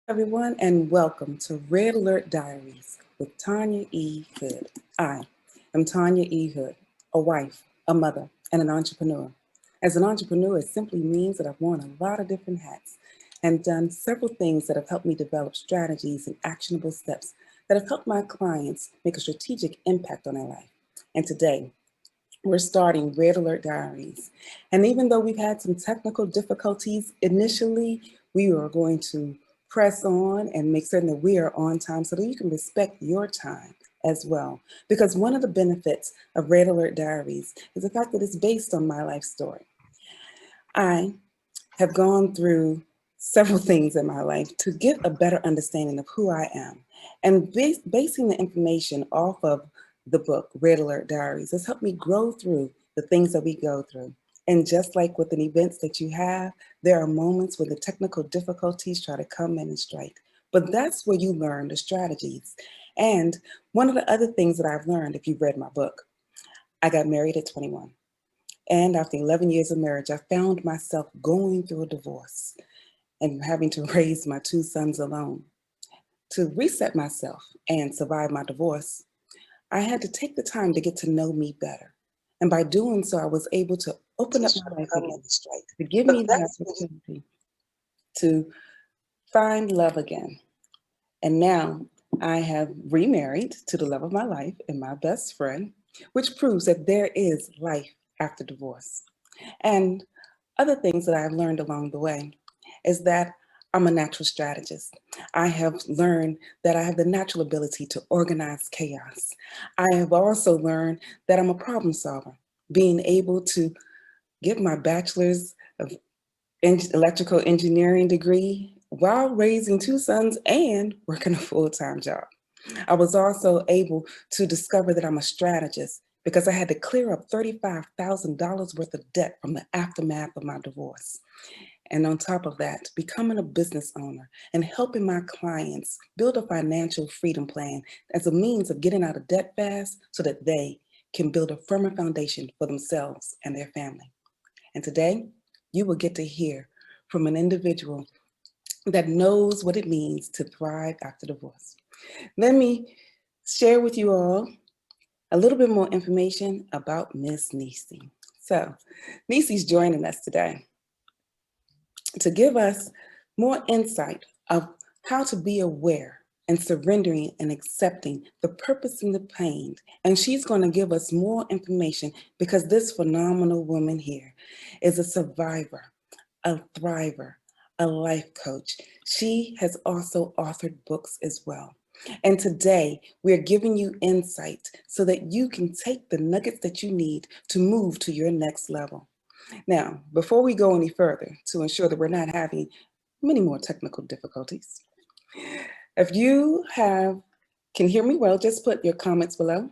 Everyone, and welcome to Red Alert Diaries with Tanya E. Hood. I am Tanya E. Hood, a wife, a mother, and an entrepreneur. As an entrepreneur, it simply means that I've worn a lot of different hats and done several things that have helped me develop strategies and actionable steps that have helped my clients make a strategic impact on their life. And today, we're starting Red Alert Diaries. And even though we've had some technical difficulties initially, we are going to press on and make certain that we are on time so that you can respect your time as well. Because one of the benefits of Red Alert Diaries is the fact that it's based on my life story. I have gone through several things in my life to get a better understanding of who I am. And basing the information off of the book, Red Alert Diaries, has helped me grow through the things that we go through. And just like with an events that you have, there are moments where the technical difficulties try to come in and strike. But that's where you learn the strategies. And one of the other things that I've learned, if you've read my book, I got married at 21. And after 11 years of marriage, I found myself going through a divorce and having to raise my two sons alone. To reset myself and survive my divorce, I had to take the time to get to know me better. And by doing so, I was able to open up my life again, to give me the opportunity to find love again. And now I have remarried to the love of my life and my best friend, which proves that there is life after divorce. And other things that I've learned along the way is that I'm a natural strategist. I have learned that I have the natural ability to organize chaos. I have also learned that I'm a problem solver, being able to get my bachelor's of electrical engineering degree while raising two sons and working a full-time job. I was also able to discover that I'm a strategist because I had to clear up $35,000 worth of debt from the aftermath of my divorce. And on top of that, becoming a business owner and helping my clients build a financial freedom plan as a means of getting out of debt fast so that they can build a firmer foundation for themselves and their family. And today, you will get to hear from an individual that knows what it means to thrive after divorce. Let me share with you all a little bit more information about Miss Neicy. So, Neicy's joining us today to give us more insight of how to be aware and surrendering and accepting the purpose and the pain. And she's going to give us more information because this phenomenal woman here is a survivor, a thriver, a life coach. She has also authored books as well. And today we're giving you insight so that you can take the nuggets that you need to move to your next level. Now, before we go any further, to ensure that we're not having many more technical difficulties, if you can hear me well, just put your comments below.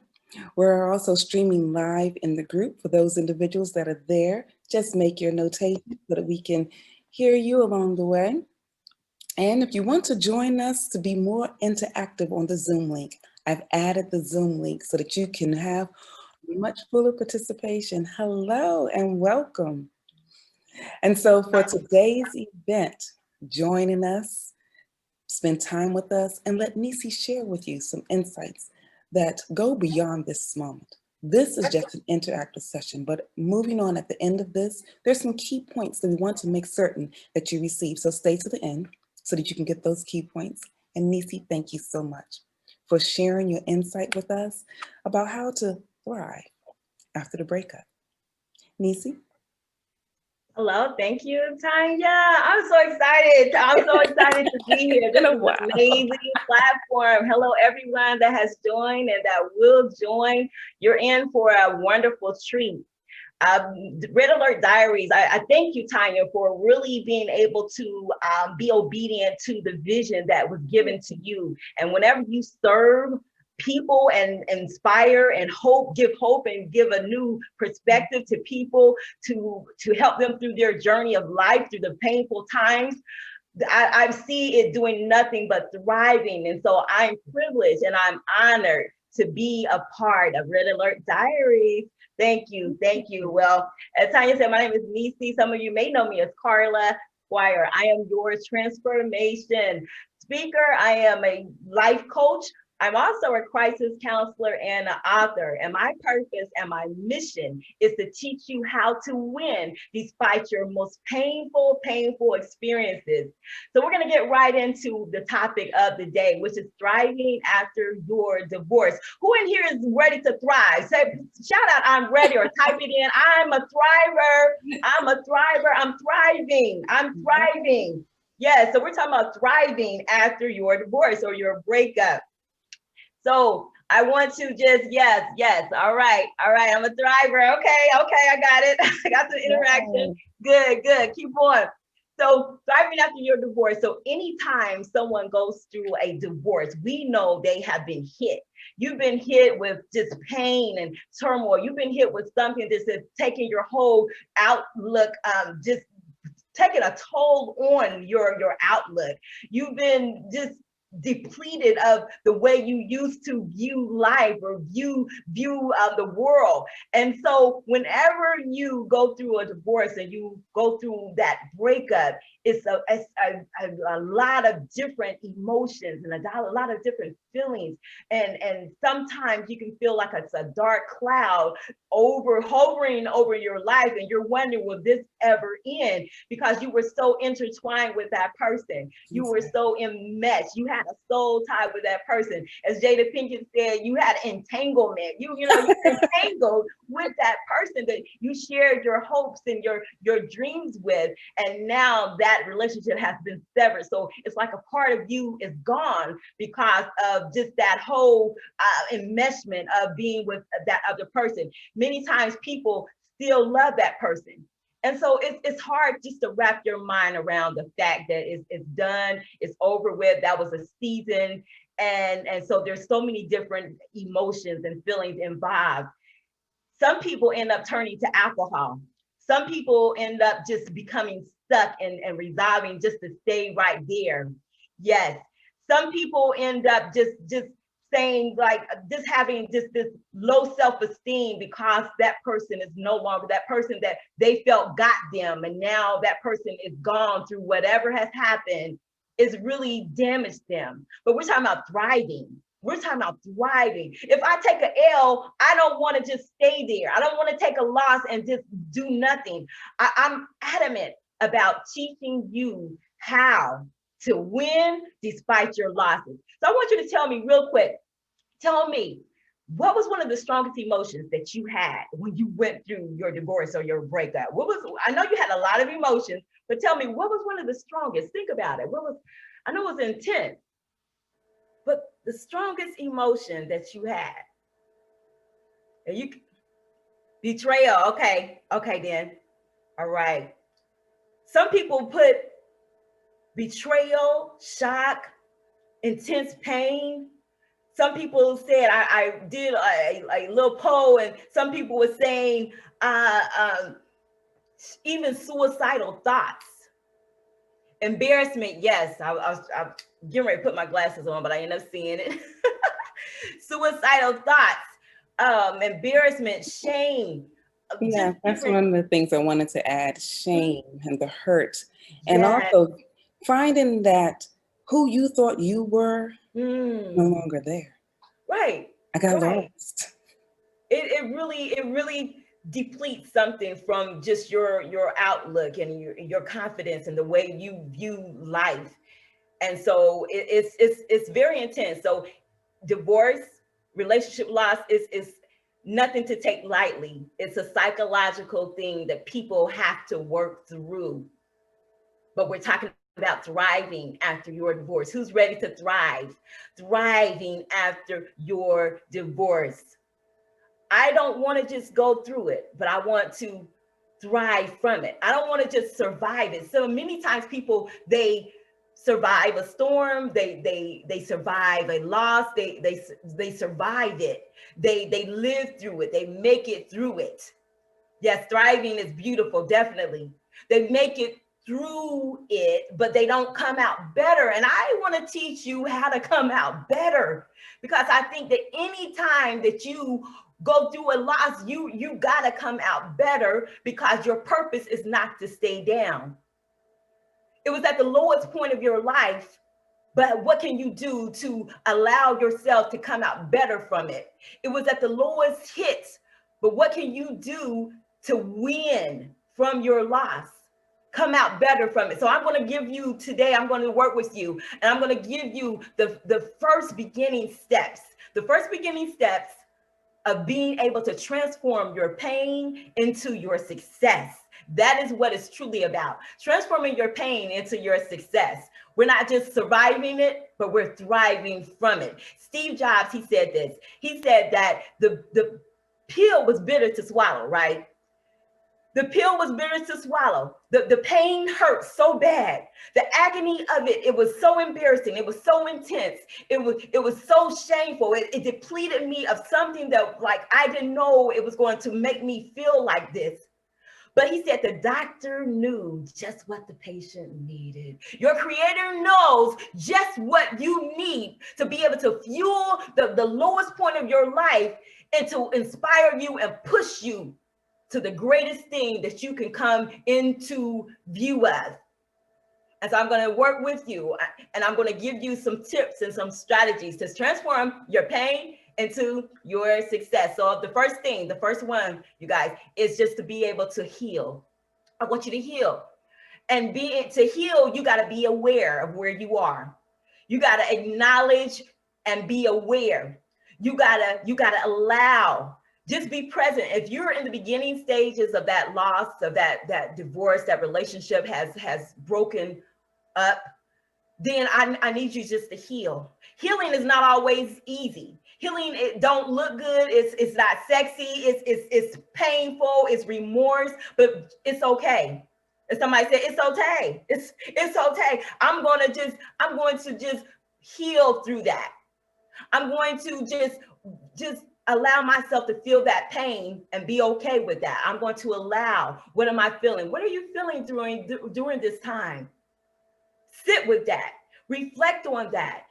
We're also streaming live in the group. For those individuals that are there, just make your notation so that we can hear you along the way. And if you want to join us to be more interactive on the Zoom link, I've added the Zoom link so that you can have much fuller participation. Hello and welcome. And so for today's event, joining us, spend time with us, and let Neicy share with you some insights that go beyond this moment. This is just an interactive session, but moving on at the end of this, there's some key points that we want to make certain that you receive. So stay to the end so that you can get those key points. And Neicy, thank you so much for sharing your insight with us about how to thrive after the breakup. Neicy? Hello, thank you, Tanya. I'm so excited. I'm so excited to be here. This is an amazing platform. Hello, everyone that has joined and that will join. You're in for a wonderful treat. Red Alert Diaries, I thank you, Tanya, for really being able to be obedient to the vision that was given to you. And whenever you serve people and inspire and give hope and give a new perspective to people to help them through their journey of life, through the painful times, I see it doing nothing but thriving. And so I'm privileged and I'm honored to be a part of Red Alert Diaries. Thank you. Thank you. Well, as Tanya said, my name is Neicy. Some of you may know me as Carla Squire. I am yours transformation, speaker. I am a life coach. I'm also a crisis counselor and an author. And my purpose and my mission is to teach you how to win despite your most painful experiences. So we're going to get right into the topic of the day, which is thriving after your divorce. Who in here is ready to thrive? Say, shout out, I'm ready, or type it in. I'm a thriver. I'm a thriver. I'm thriving. I'm thriving. Yeah, so we're talking about thriving after your divorce or your breakup. So I want to just, yes. All right. I'm a thriver. Okay, I got it. I got some interaction. Good. Keep going. So thriving after your divorce. So anytime someone goes through a divorce, we know they have been hit. You've been hit with just pain and turmoil. You've been hit with something that's taking your whole outlook, just taking a toll on your outlook. You've been just depleted of the way you used to view life or view the world. And so whenever you go through a divorce and you go through that breakup, it's a lot of different emotions and a lot of different feelings. And sometimes you can feel like it's a dark cloud hovering over your life, and you're wondering, will this ever end? Because you were so intertwined with that person. You were so enmeshed. You had a soul tie with that person. As Jada Pinkett said, you had entanglement. You entangled with that person that you shared your hopes and your dreams with. And now that relationship has been severed. So it's like a part of you is gone because of just that whole enmeshment of being with that other person. Many times people still love that person. And so it's hard just to wrap your mind around the fact that it's done, it's over with, that was a season. And so there's so many different emotions and feelings involved. Some people end up turning to alcohol. Some people end up just becoming stuck and resolving just to stay right there. Yes. Some people end up just saying, like, just having just this low self-esteem because that person is no longer that person that they felt got them, and now that person is gone through whatever has happened. It's really damaged them. But we're talking about thriving. We're talking about thriving. If I take an L, I don't want to just stay there. I don't want to take a loss and just do nothing. I'm adamant about teaching you how to win despite your losses. So I want you to tell me real quick. Tell me, what was one of the strongest emotions that you had when you went through your divorce or your breakup? I know you had a lot of emotions, but tell me, what was one of the strongest? Think about it. I know it was intense, but the strongest emotion that you had? And betrayal. Okay then. All right. Some people put betrayal, shock, intense pain. Some people said, I did a little poll, and some people were saying even suicidal thoughts. Embarrassment, yes. I was getting ready to put my glasses on, but I ended up seeing it. Suicidal thoughts, embarrassment, shame. Yeah, that's one of the things I wanted to add, shame and the hurt. And also finding that who you thought you were no longer there. Right. I got lost. It really depletes something from just your outlook and your confidence and the way you view life. And so it's very intense. So divorce, relationship loss is nothing to take lightly. It's a psychological thing that people have to work through. But we're talking about thriving after your divorce. Who's ready to thrive? Thriving after your divorce. I don't want to just go through it, but I want to thrive from it. I don't want to just survive it. So many times people, they survive a storm, they survive a loss, they survive it. They live through it, they make it through it. Yes, thriving is beautiful, definitely. They make it through it, but they don't come out better. And I want to teach you how to come out better, because I think that any time that you go through a loss, you got to come out better, because your purpose is not to stay down. It was at the lowest point of your life But what can you do to allow yourself to come out better from it? It was at the lowest hits, but what can you do to win from your loss? Come out better from it. So I'm going to give you today, I'm going to work with you, and I'm going to give you the first beginning steps. The first beginning steps of being able to transform your pain into your success. That is what it's truly about. Transforming your pain into your success. We're not just surviving it, but we're thriving from it. Steve Jobs, he said this. He said that the pill was bitter to swallow, right? The pill was bitter to swallow. The pain hurt so bad. The agony of it, it was so embarrassing. It was so intense. It was so shameful. It depleted me of something that, like, I didn't know it was going to make me feel like this. But he said the doctor knew just what the patient needed. Your creator knows just what you need to be able to fuel the lowest point of your life and to inspire you and push you to the greatest thing that you can come into view as. And so I'm going to work with you, and I'm going to give you some tips and some strategies to transform your pain into your success. So the first thing, the first one, you guys, is just to be able to heal. I want you to heal. And to heal, you got to be aware of where you are. You got to acknowledge and be aware. You got to allow. Just be present. If you're in the beginning stages of that loss, of that divorce, that relationship has broken up, then I need you just to heal. Healing is not always easy. Healing, it don't look good. It's not sexy. It's painful. It's remorse, but it's okay. If somebody said it's okay, it's okay. I'm going to just heal through that. I'm going to just allow myself to feel that pain and be okay with that. I'm going to allow, what am I feeling? What are you feeling during this time? Sit with that, reflect on that.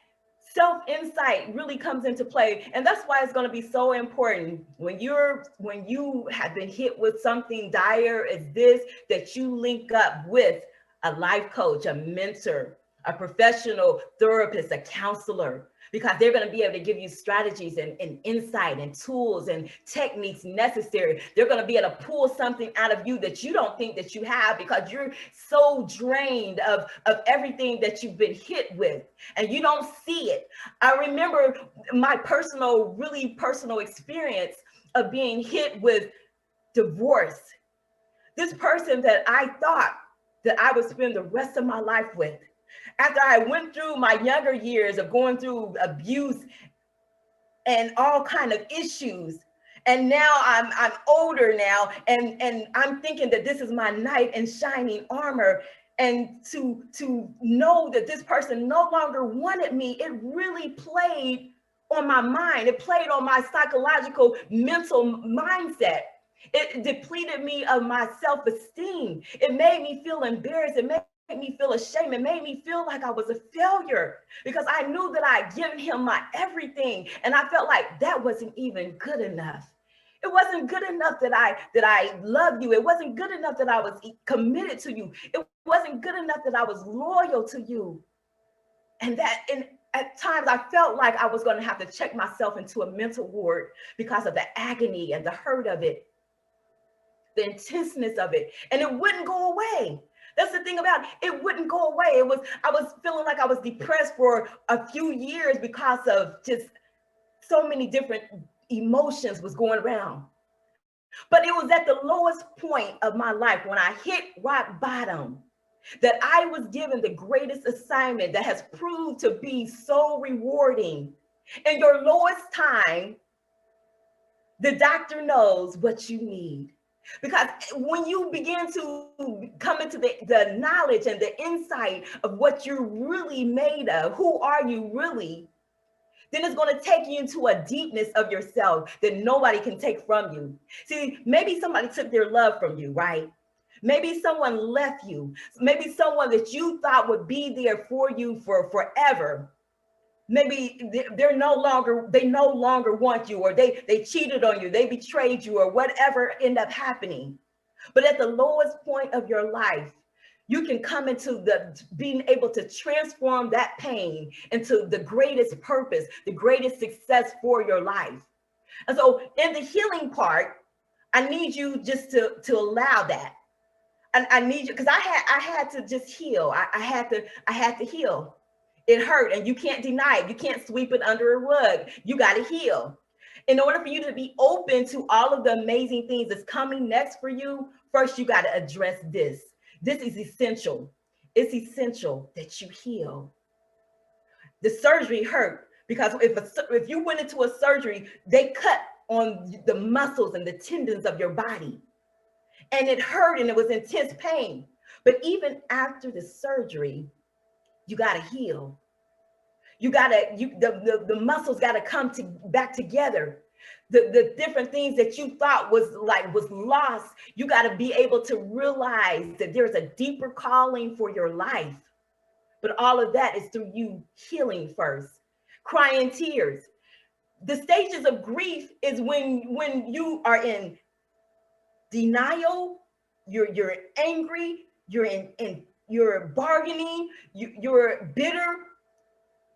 Self-insight really comes into play. And that's why it's going to be so important when you have been hit with something dire as this, that you link up with a life coach, a mentor, a professional therapist, a counselor, because they're going to be able to give you strategies and insight and tools and techniques necessary. They're going to be able to pull something out of you that you don't think that you have, because you're so drained of everything that you've been hit with, and you don't see it. I remember my really personal experience of being hit with divorce. This person that I thought that I would spend the rest of my life with, after I went through my younger years of going through abuse and all kind of issues, and now I'm older now, and I'm thinking that this is my knight in shining armor, and to know that this person no longer wanted me, it really played on my mind. It played on my psychological, mental mindset. It depleted me of my self-esteem. It made me feel embarrassed. It made me feel ashamed. It made me feel like I was a failure, because I knew that I had given him my everything, and I felt like that wasn't even good enough. It wasn't good enough that I love you. It wasn't good enough that I was committed to you. It wasn't good enough that I was loyal to you. And at times I felt like I was going to have to check myself into a mental ward because of the agony and the hurt of it, the intenseness of it, and it wouldn't go away. That's the thing about it. It wouldn't go away. I was feeling like I was depressed for a few years because of just so many different emotions was going around. But it was at the lowest point of my life, when I hit rock bottom, that I was given the greatest assignment that has proved to be so rewarding. In your lowest time, the doctor knows what you need. Because when you begin to come into the knowledge and the insight of what you're really made of, who are you really, then it's going to take you into a deepness of yourself that nobody can take from you. See, maybe somebody took their love from you, right? Maybe someone left you. Maybe someone that you thought would be there for you for forever. Maybe they no longer want you, or they cheated on you, they betrayed you, or whatever ended up happening. But at the lowest point of your life, you can come into the being able to transform that pain into the greatest purpose, the greatest success for your life. And so in the healing part, I need you just to allow that. And I need you, because I had to just heal. I had to heal. It hurt, and you can't deny it. You can't sweep it under a rug. You got to heal. In order for you to be open to all of the amazing things that's coming next for you, first you got to address this. This is essential. It's essential that you heal. The surgery hurt because if you went into a surgery, they cut on the muscles and the tendons of your body, and it hurt and it was intense pain. But even after the surgery, you got to heal. The muscles got to come back together. The different things that you thought was lost, you got to be able to realize that there's a deeper calling for your life. But all of that is through you healing first. Crying tears. The stages of grief is when you are in denial, you're angry, you're bargaining, you're bitter.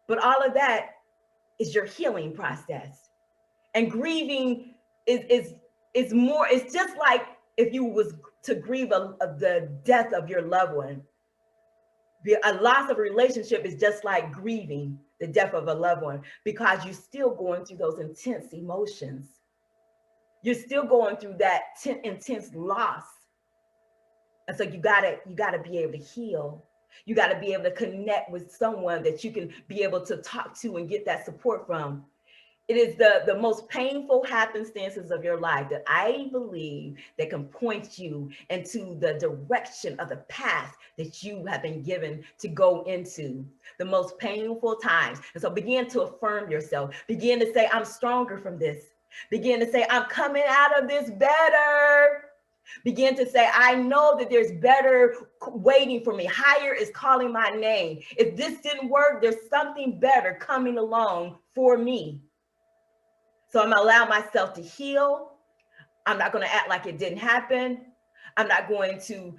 But all of that is your healing process. And grieving is more, it's just like if you was to grieve the death of your loved one. A loss of a relationship is just like grieving the death of a loved one, because you're still going through those intense emotions. You're still going through that intense loss. And so you gotta be able to heal. You gotta be able to connect with someone that you can be able to talk to and get that support from. It is the most painful happenstances of your life that I believe that can point you into the direction of the path that you have been given to go into. The most painful times. And so begin to affirm yourself. Begin to say, I'm stronger from this. Begin to say, I'm coming out of this better. Begin to say, I know that there's better waiting for me. Higher is calling my name. If this didn't work, there's something better coming along for me. So I'm gonna allow myself to heal. I'm not gonna act like it didn't happen. I'm not going to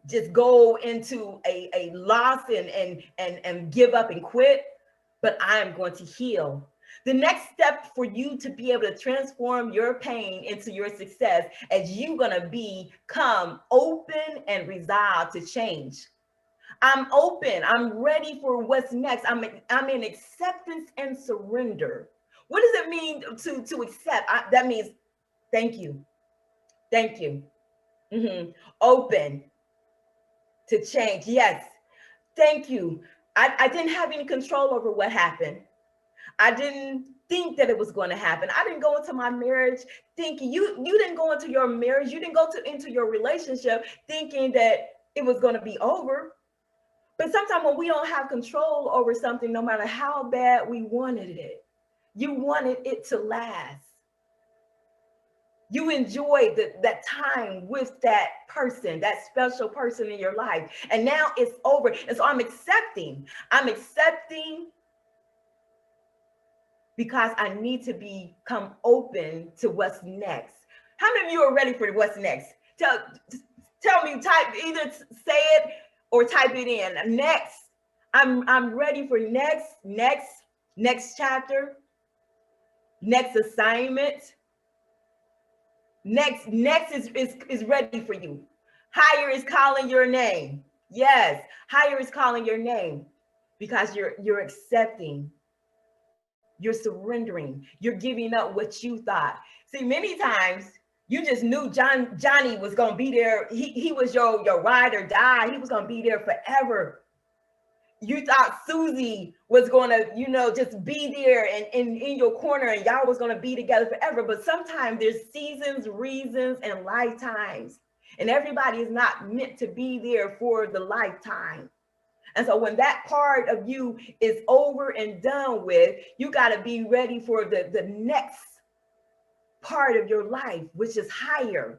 just go into a loss and give up and quit, but I'm going to heal. The next step for you to be able to transform your pain into your success is you're gonna become open and resolved to change. I'm open, I'm ready for what's next. I'm in acceptance and surrender. What does it mean to accept? That means thank you. Thank you. Open to change. Yes. Thank you. I didn't have any control over what happened. I didn't think that it was going to happen. I didn't go into my marriage thinking, you didn't go into your marriage, you didn't go into your relationship thinking that it was going to be over. But sometimes when we don't have control over something, no matter how bad we wanted it, you wanted it to last. You enjoyed that time with that person, that special person in your life. And now it's over. And so I'm accepting because I need to become open to what's next. How many of you are ready for what's next? Tell me, either say it or type it in. Next. I'm ready for next chapter, next assignment. Next is ready for you. Higher is calling your name. Yes, higher is calling your name because you're accepting, you're surrendering, you're giving up what you thought. See, many times you just knew Johnny was gonna be there. He was your ride or die. He was gonna be there forever. You thought Susie was gonna, just be there and in your corner and y'all was gonna be together forever. But sometimes there's seasons, reasons, and lifetimes. And everybody is not meant to be there for the lifetime. And so when that part of you is over and done with, you gotta be ready for the next part of your life, which is higher.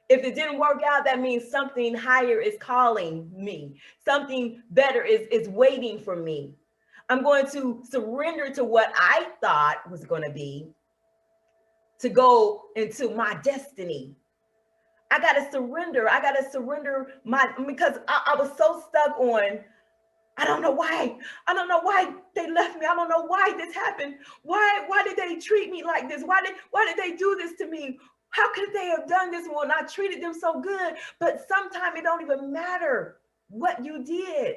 If it didn't work out, that means something higher is calling me. Something better is waiting for me. I'm going to surrender to what I thought was going to be to go into my destiny. I got to surrender. I got to surrender because I was so stuck on, I don't know why. I don't know why they left me. I don't know why this happened. Why did they treat me like this? Why did they do this to me? How could they have done this when I treated them so good? But sometimes it don't even matter what you did.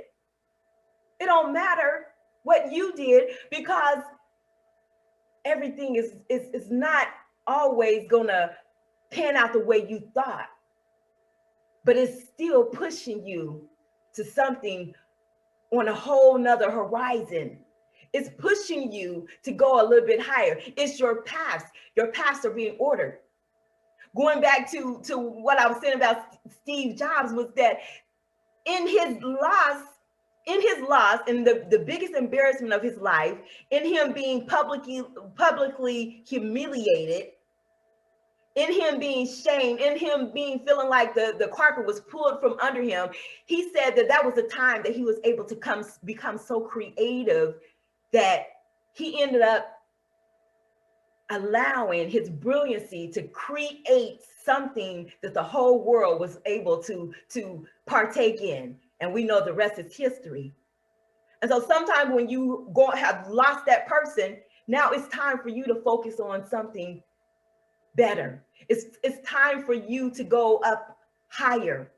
It don't matter what you did, because everything is not always gonna pan out the way you thought, but it's still pushing you to something on a whole nother horizon. It's pushing you to go a little bit higher. It's your paths. Your paths are being ordered. Going back to what I was saying about Steve Jobs, was that in his loss, and the biggest embarrassment of his life, in him being publicly humiliated, in him being shamed, in him feeling like the carpet was pulled from under him, he said that was the time that he was able to become so creative that he ended up allowing his brilliancy to create something that the whole world was able to partake in. And we know the rest is history. And so sometimes when you have lost that person, now it's time for you to focus on something better. It's time for you to go up higher.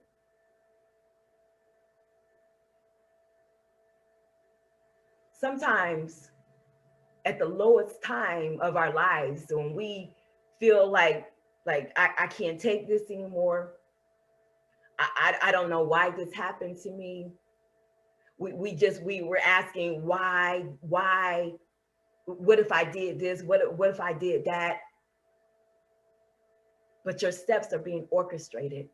Sometimes at the lowest time of our lives, when we feel like I can't take this anymore, I don't know why this happened to me. We were asking why, what if I did this? What if I did that? But your steps are being orchestrated,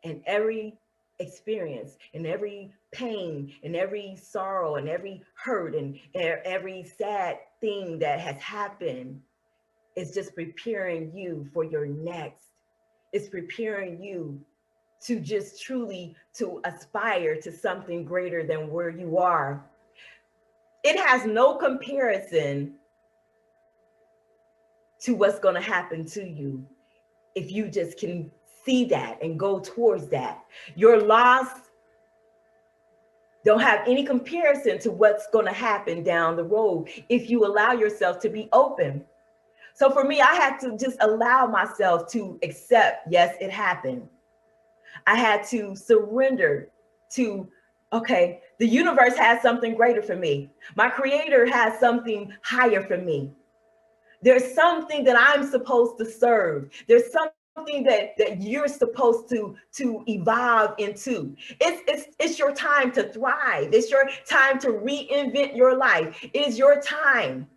and every experience and every pain and every sorrow and every hurt and every sad thing that has happened is just preparing you for your next. It's preparing you to just truly to aspire to something greater than where you are. It has no comparison to what's going to happen to you if you just can see that and go towards that. Your loss don't have any comparison to what's going to happen down the road if you allow yourself to be open. So for me, I had to just allow myself to accept, yes, it happened. I had to surrender to, okay, the universe has something greater for me. My creator has something higher for me. There's something that I'm supposed to serve. There's something that you're supposed to evolve into. It's your time to thrive. It's your time to reinvent your life. It is your time.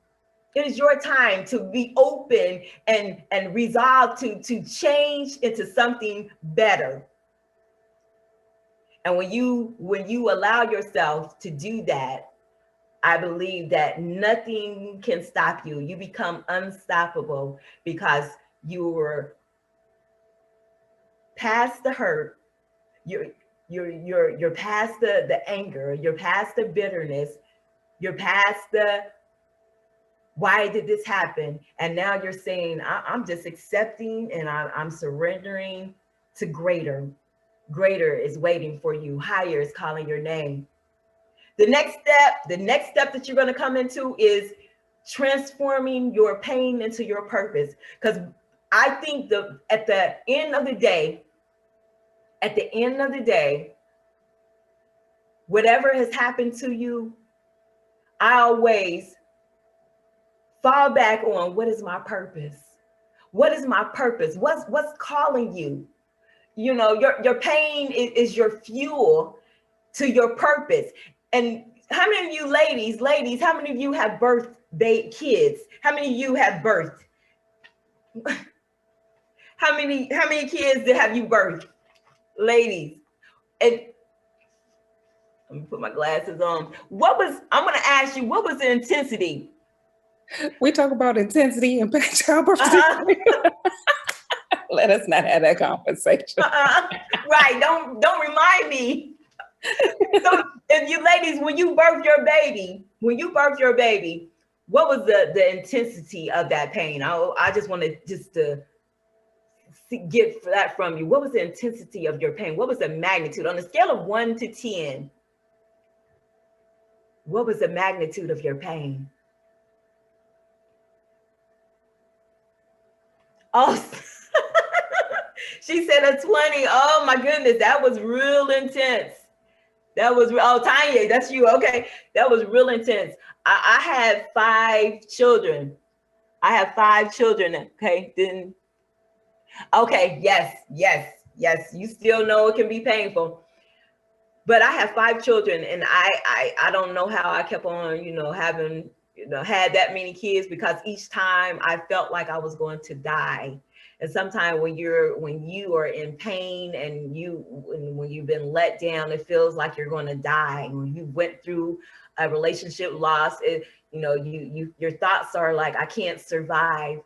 It is your time to be open and resolve to change into something better. And when you allow yourself to do that, I believe that nothing can stop you. You become unstoppable because you were past the hurt. You're past the anger. You're past the bitterness. You're past the why did this happen? And now you're saying, I'm just accepting and I'm surrendering to greater. Greater is waiting for you. Higher is calling your name. The next step that you're going to come into is transforming your pain into your purpose. Because I think at the end of the day, whatever has happened to you, I always fall back on, what is my purpose? What is my purpose? What's calling you? You know, your pain is your fuel to your purpose. And how many of you ladies, how many of you have birthed kids? How many of you have birthed? How many kids have you birthed? Ladies. And let me put my glasses on. I'm going to ask you, what was the intensity? We talk about intensity and childbirth. Let us not have that conversation. Right. Don't remind me. So if you ladies, when you birth your baby, what was the intensity of that pain? I just want to get that from you? What was the intensity of your pain? What was the magnitude? On a scale of 1 to 10, what was the magnitude of your pain? Oh, she said a 20. Oh my goodness, that was real intense. That was, oh, Tanya, that's you. Okay, that was real intense. I had 5 children. I have 5 children. Okay, then, okay, yes. You still know it can be painful. But I have 5 children, and I don't know how I kept on, having, had that many kids, because each time I felt like I was going to die. And sometimes when you are in pain and when you've been let down, it feels like you're going to die. When you went through a relationship loss, your thoughts are like, I can't survive.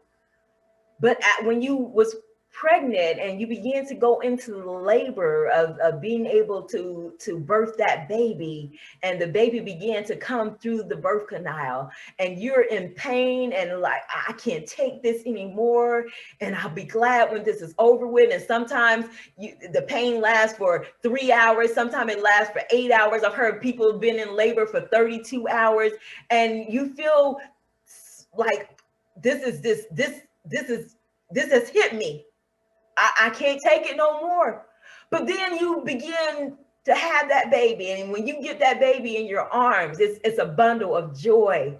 But when you was pregnant and you began to go into the labor of being able to birth that baby, and the baby began to come through the birth canal, and you're in pain and like, I can't take this anymore, and I'll be glad when this is over with. And sometimes the pain lasts for 3 hours, sometimes it lasts for 8 hours. I've heard people have been in labor for 32 hours, and you feel like this has hit me. I can't take it no more. But then you begin to have that baby, and when you get that baby in your arms, it's a bundle of joy.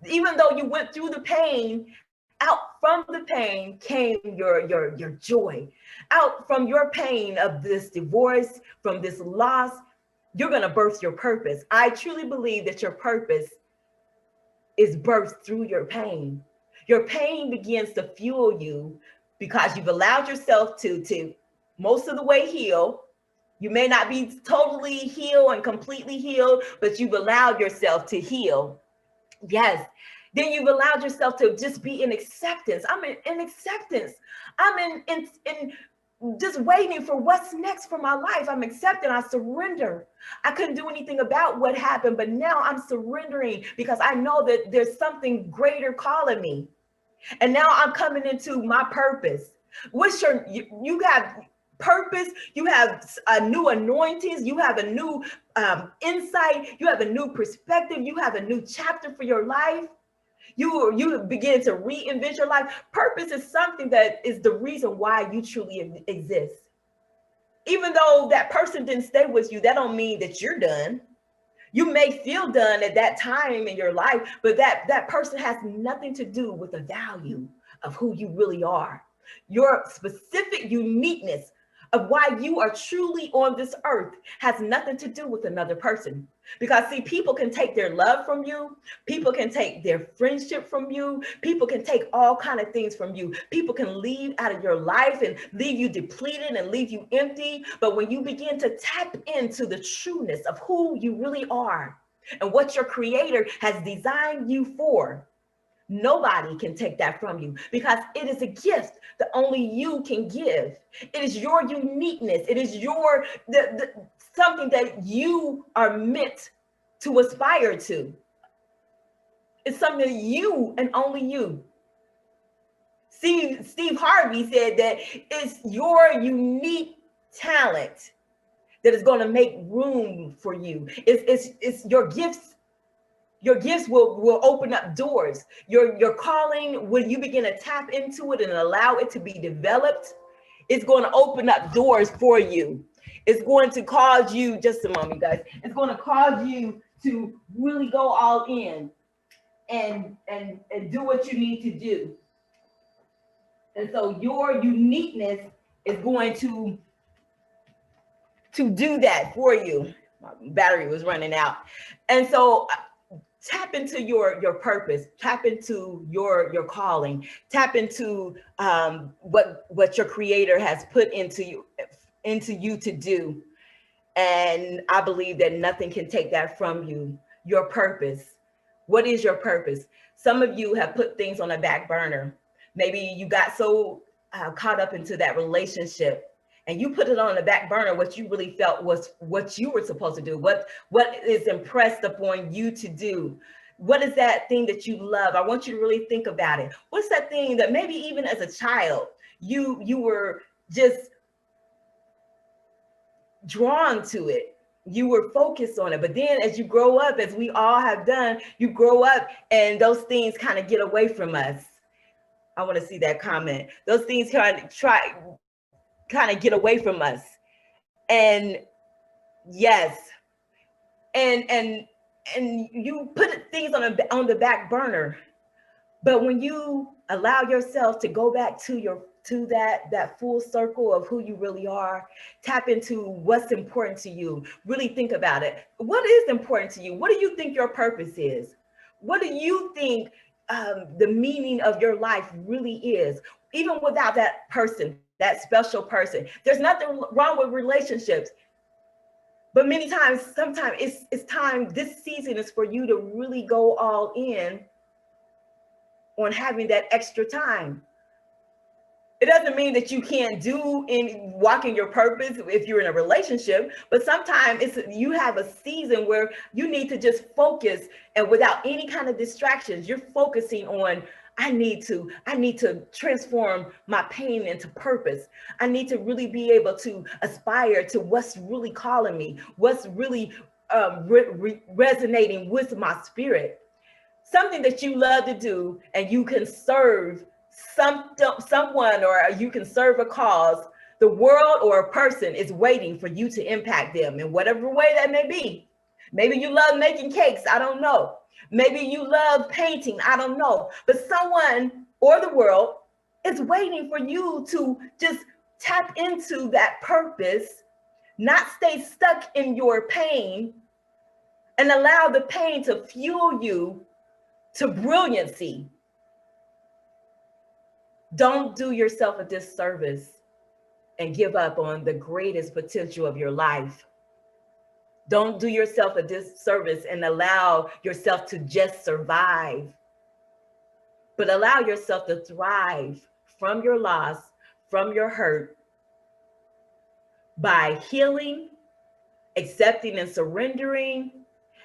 Even though you went through the pain, out from the pain came your joy. Out from your pain of this divorce, from this loss, you're going to birth your purpose. I truly believe that your purpose is birthed through your pain. Your pain begins to fuel you because you've allowed yourself to most of the way heal. You may not be totally healed and completely healed, but you've allowed yourself to heal. Yes. Then you've allowed yourself to just be in acceptance. I'm in acceptance. I'm in just waiting for what's next for my life. I'm accepting. I surrender. I couldn't do anything about what happened, but now I'm surrendering because I know that there's something greater calling me. And now I'm coming into my purpose. What's you got purpose, you have a new anointings, you have a new insight, you have a new perspective, you have a new chapter for your life. You begin to reinvent your life. Purpose is something that is the reason why you truly exist. Even though that person didn't stay with you, that don't mean that you're done. You may feel done at that time in your life, but that person has nothing to do with the value of who you really are. Your specific uniqueness of why you are truly on this earth has nothing to do with another person. Because see, people can take their love from you. People can take their friendship from you. People can take all kinds of things from you. People can leave out of your life and leave you depleted and leave you empty. But when you begin to tap into the trueness of who you really are and what your creator has designed you for, nobody can take that from you, because it is a gift that only you can give. It is your uniqueness. It is your something that you are meant to aspire to. It's something that you and only you. Steve Harvey said that it's your unique talent that is going to make room for you. It's your gifts. Your gifts will open up doors. Your calling, when you begin to tap into it and allow it to be developed, it's going to open up doors for you. It's going to cause you, just a moment, guys. It's going to cause you to really go all in and do what you need to do. And so your uniqueness is going to do that for you. My battery was running out. And so tap into your purpose, tap into your calling, tap into what your creator has put into you to do. And I believe that nothing can take that from you. Your purpose. What is your purpose? Some of you have put things on a back burner. Maybe you got so caught up into that relationship and you put it on the back burner, what you really felt was what you were supposed to do, what is impressed upon you to do. What is that thing that you love? I want you to really think about it. What's that thing that maybe even as a child, you were just drawn to it. You were focused on it. But then as you grow up, as we all have done, you grow up and those things kind of get away from us. I want to see that comment. Those things kind of get away from us. And yes, and you put things on the back burner. But when you allow yourself to go back to that full circle of who you really are, tap into what's important to you, really think about it. What is important to you? What do you think your purpose is? What do you think the meaning of your life really is? Even without that person, that special person, there's nothing wrong with relationships. But many times, sometimes it's time, this season is for you to really go all in on having that extra time. It doesn't mean that you can't walk in your purpose if you're in a relationship, but sometimes you have a season where you need to just focus, and without any kind of distractions, you're focusing on, I need to transform my pain into purpose. I need to really be able to aspire to what's really calling me, what's really resonating with my spirit. Something that you love to do, and you can serve someone, or you can serve a cause. The world or a person is waiting for you to impact them in whatever way that may be. Maybe you love making cakes, I don't know. Maybe you love painting, I don't know. But someone or the world is waiting for you to just tap into that purpose, not stay stuck in your pain, and allow the pain to fuel you to brilliancy. Don't do yourself a disservice and give up on the greatest potential of your life. Don't do yourself a disservice and allow yourself to just survive, but allow yourself to thrive from your loss, from your hurt, by healing, accepting and surrendering,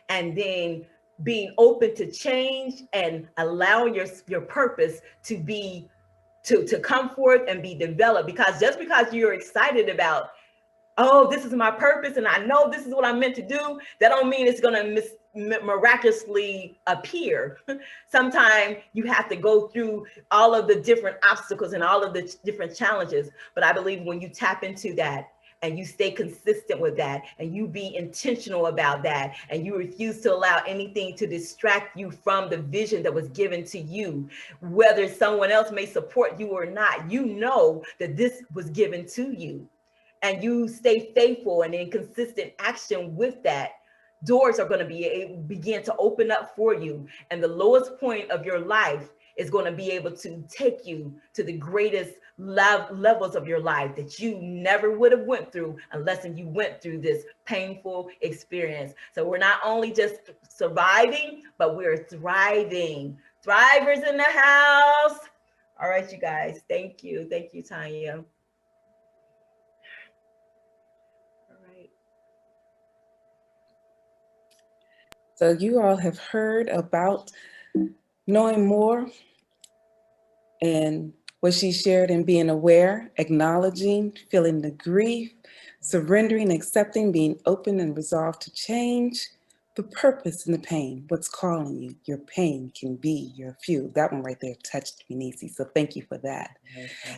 and then being open to change and allowing your purpose to be to come forth and be developed. Because just because you're excited about, oh, this is my purpose and I know this is what I'm meant to do, that don't mean it's going to miraculously appear. Sometimes you have to go through all of the different obstacles and all of the different challenges. But I believe when you tap into that and you stay consistent with that, and you be intentional about that, and you refuse to allow anything to distract you from the vision that was given to you, whether someone else may support you or not, you know that this was given to you, and you stay faithful and in consistent action with that, doors are going to begin to open up for you. And the lowest point of your life is going to be able to take you to the greatest levels of your life that you never would have went through unless you went through this painful experience. So we're not only just surviving, but we're thriving. Thrivers in the house. All right, you guys. Thank you. Thank you, Tanya. All right. So you all have heard about knowing more and what she shared, and being aware, acknowledging, feeling the grief, surrendering, accepting, being open and resolved to change, the purpose in the pain, what's calling you. Your pain can be your fuel. That one right there touched me, Neicy. So thank you for that.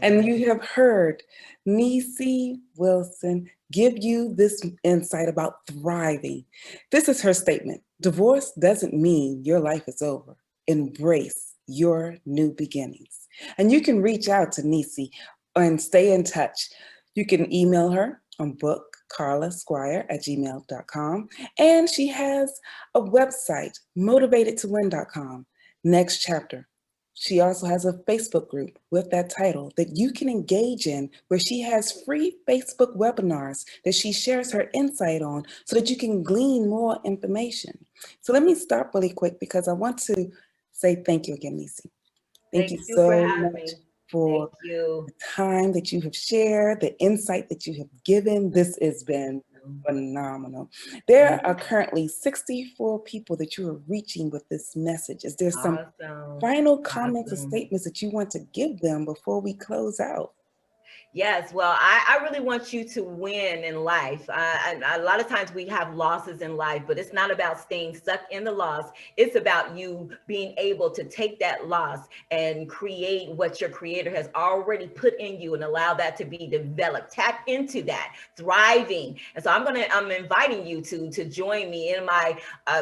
And you have heard Neicy Wilson give you this insight about thriving. This is her statement. Divorce doesn't mean your life is over. Embrace your new beginnings. And you can reach out to Neicy and stay in touch. You can email her on bookcarlasquire@gmail.com. And she has a website, motivatedtowin.com. Next chapter. She also has a Facebook group with that title that you can engage in, where she has free Facebook webinars that she shares her insight on so that you can glean more information. So let me stop really quick because I want to say thank you again, Neicy. Thank you so much for the time that you have shared, the insight that you have given. This has been phenomenal. There are currently 64 people that you are reaching with this message. Is there some final comments or statements that you want to give them before we close out? Yes, well, I really want you to win in life. A lot of times we have losses in life, but it's not about staying stuck in the loss. It's about you being able to take that loss and create what your creator has already put in you and allow that to be developed. Tap into that, thriving. And so I'm inviting you to join me in my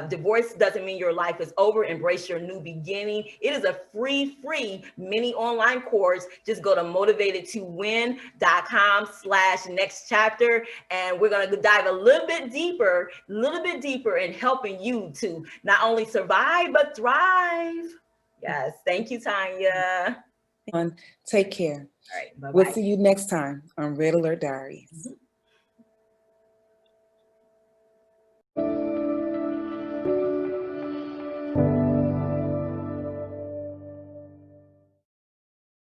divorce doesn't mean your life is over. Embrace your new beginning. It is a free mini online course. Just go to motivatedtowin.com/next chapter. And we're going to dive a little bit deeper in helping you to not only survive, but thrive. Yes. Thank you, Tanya. Take care. All right. Bye-bye. We'll see you next time on Red Alert Diaries.